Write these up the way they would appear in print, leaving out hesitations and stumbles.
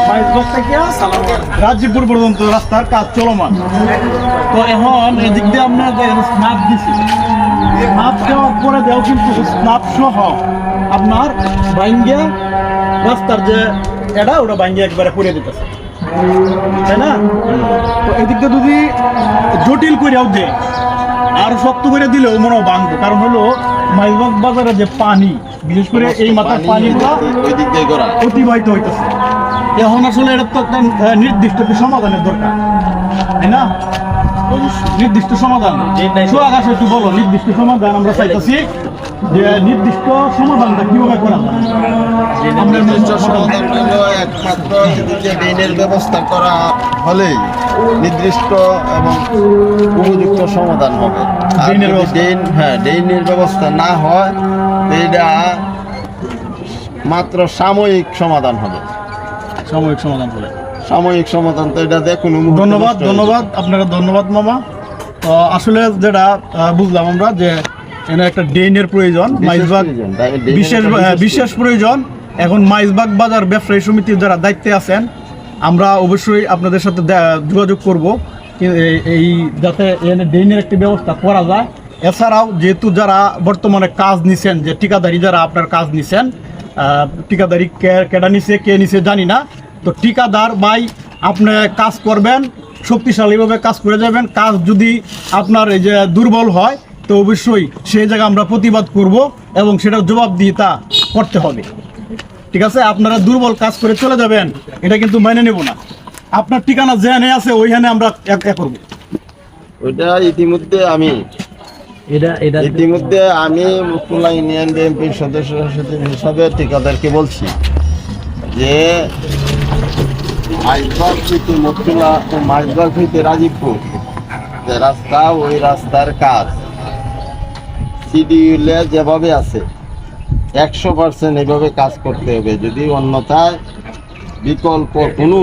মাইজবাগ থেকে রাজীবপুর পর্যন্ত রাস্তার কাজ চলমান। তো এখন এদিক দিয়ে আমরা স্ন্যাপ দিচ্ছি, স্ন্যাপ দেওয়ার পরে দেও কিন্তু স্ন্যাপ সহ আপনার বাইঙ্গিয়া রাস্তার যে এটা ওটা বাইঙ্গিয়া একবারে পুড়িয়ে দিতেছে, তাই না? তো এদিক দিয়ে যদি জটিল করেও দেয় আর শক্ত করে দিলেও মনে ভাঙবে, কারণ হলো মাইজবাগ বাজারে যে পানি, বিশেষ করে এই মাথার পানিগুলো অতিবাহিত হইতেছে। এখন আসলে এটা তো একটা নির্দিষ্ট সমাধানের দরকার, তাই না? নির্দিষ্ট সমাধান আকাশে একটু বলো, নির্দিষ্ট সমাধান আমরা চাইতেছি যে নির্দিষ্ট সমাধানটা কিভাবে করা যায়। একমাত্র ড্রেনের ব্যবস্থা করা হলেই নির্দিষ্ট এবং উপযুক্ত সমাধান হবে। ড্রেনের ব্যবস্থা না হয় এটা মাত্র সাময়িক সমাধান হবে। সাময়িক সমাধান হবে, সাময়িক সমাধান তো এটা দেখুন। ধন্যবাদ আপনাকে, ধন্যবাদ মামা। তো আসলে যেটা বুঝলাম আমরা যে এখানে একটা ড্রেনের প্রয়োজন, মাইজবাগ বিশেষ প্রয়োজন। এখন মাইজবাগ বাজার ব্যবসায়ী সমিতির যারা দায়িত্বে আছেন, আমরা অবশ্যই আপনাদের সাথে যোগাযোগ করব এই যাতে এখানে ড্রেনের একটি ব্যবস্থা করা যায়। এছাড়াও যেহেতু যারা বর্তমানে কাজ নিছেন, যে ঠিকাদারি যারা আপনার কাজ নিছেন, ঠিকাদারি কেডা নিছে কে নিছে জানি না, তো ঠিকাদার ভাই আপনি কাজ করবেন, শক্তিশালীভাবে কাজ করে যাবেন। কাজ যদি আপনার এই যে দুর্বল হয় তো অবশ্যই সেই জায়গায় আমরা প্রতিবাদ করব এবং সেটার জবাবদিহিতা করতে হবে, ঠিক আছে? আপনারা দুর্বল কাজ করে চলে যাবেন, এটা কিন্তু মেনে নেব না। আপনার ঠিকানা যেখানে আছে ওইখানে আমরা করব। ওইটা ইতিমধ্যে আমি মুকুলা ইউনিয়ন বিএনপির সদস্য হিসাবে ঠিকাদারকে বলছি যে মাইজবাগ থেকে মুকুলা, মাইজবাগ থেকে রাজীবপুর যে রাস্তা, ওই রাস্তার কাজ শিডিউলে যেভাবে আছে 100% এইভাবে কাজ করতে হবে। যদি অন্যথায় বিকল্প কোনো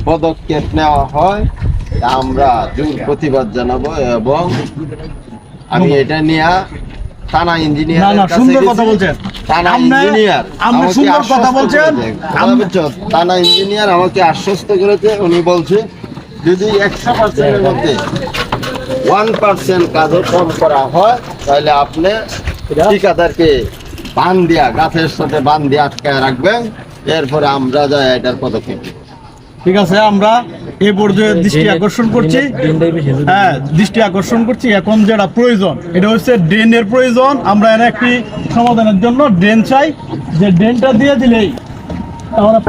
পদক্ষেপ নেওয়া হয় আমরা জোর প্রতিবাদ জানাবো। এবং আমি এটা নিয়ে থানা ইঞ্জিনিয়ার আমাকে আশ্বস্ত করেছে। উনি বলছে যদি 100%-এর মধ্যে 1% কাজও কম করা হয় তাহলে আপনি ঠিকাদারকে বান দিয়া, গাছের সাথে বান দিয়ে আটকায় রাখবেন, এরপরে আমরা যাই এটার পদক্ষেপ। ঠিক আছে, আমরা এই পর্যায়ে দৃষ্টি আকর্ষণ করছি। এখন যেটা প্রয়োজন এটা হচ্ছে ড্রেনের প্রয়োজন। আমরা এর একটি সমাধানের জন্য ড্রেন চাই, যে ড্রেনটা দিয়ে দিলেই আমরা